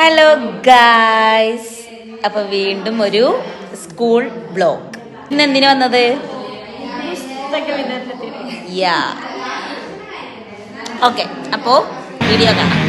Hello guys, അപ്പൊ വീണ്ടും ഒരു സ്കൂൾ ബ്ലോഗ്. ഇന്ന് എന്തിനു വന്നത്? യാ ഓക്കെ, അപ്പോ വീഡിയോ കാണാം.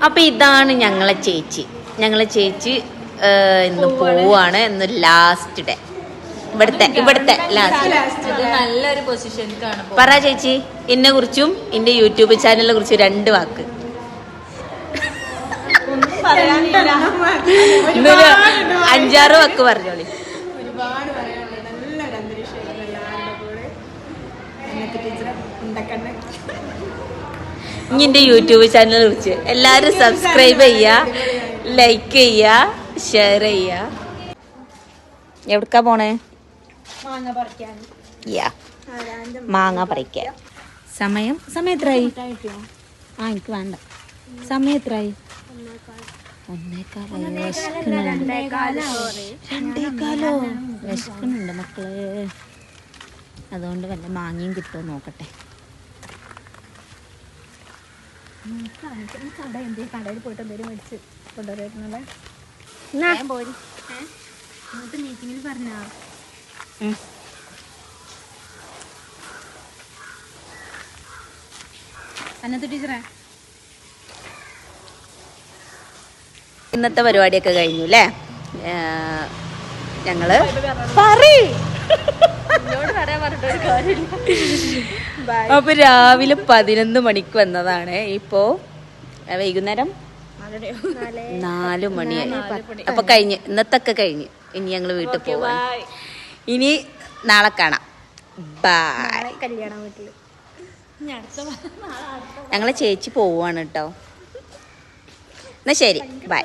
അപ്പൊ ഇതാണ് ഞങ്ങളെ ചേച്ചി. ഇന്ന് പോവാണ്. ഇന്ന് ലാസ്റ്റ് ഡേ, ഇവിടുത്തെ ലാസ്റ്റ്. നല്ലൊരു പൊസിഷനിലാണ്. പറ ചേച്ചി, എന്നെ കുറിച്ചും എന്റെ യൂട്യൂബ് ചാനലിനെ കുറിച്ചും 2 വാക്ക്. 5-6 വാക്ക് പറഞ്ഞോളി. ഒരുപാട് പറയാനുള്ളത്. നല്ലൊരു അന്തരീക്ഷമായിരുന്നു എല്ലാവരുടെ കൂടെ. ഇനി എന്റെ യൂട്യൂബ് ചാനലിനെ കുറിച്ച് എല്ലാരും സബ്സ്ക്രൈബ് ചെയ്യാ, ലൈക്ക് ചെയ്യാ, ഷെയർ ചെയ്യാ. എവിടക്കാ പോണേ? മാങ്ങ പറിക്കാൻ. സമയം എത്രയായി? എനിക്ക് വേണ്ട. സമയം എത്രയായി? 1:15. വിശക്കുന്നുണ്ട് മക്കള്. അതുകൊണ്ട് വല്ല മാങ്ങയും കിട്ടുമോ നോക്കട്ടെ. കടയിൽ പോയിട്ട് എന്തെങ്കിലും മേടിച്ച് കൊണ്ടുവരുന്നല്ലേ. മീറ്റിങ്ങിൽ പറഞ്ഞ അന്നത്തെ ടീച്ചറെ ഇന്നത്തെ പരിപാടിയൊക്കെ കഴിഞ്ഞു അല്ലേ? ഞങ്ങള് അപ്പൊ രാവിലെ 11 മണിക്ക് വന്നതാണ്. ഇപ്പോ വൈകുന്നേരം 4 മണിയായി. അപ്പൊ കഴിഞ്ഞ്, ഇന്നത്തൊക്കെ കഴിഞ്ഞ്. ഇനി ഞങ്ങള് വീട്ടിൽ പോവാ. ഇനി നാളെ കാണാം. ബൈ. കല്യാണ വീട്ടില് ഞങ്ങളെ ചേച്ചി പോവാണ് കേട്ടോ. എന്നാ ശരി, ബൈ.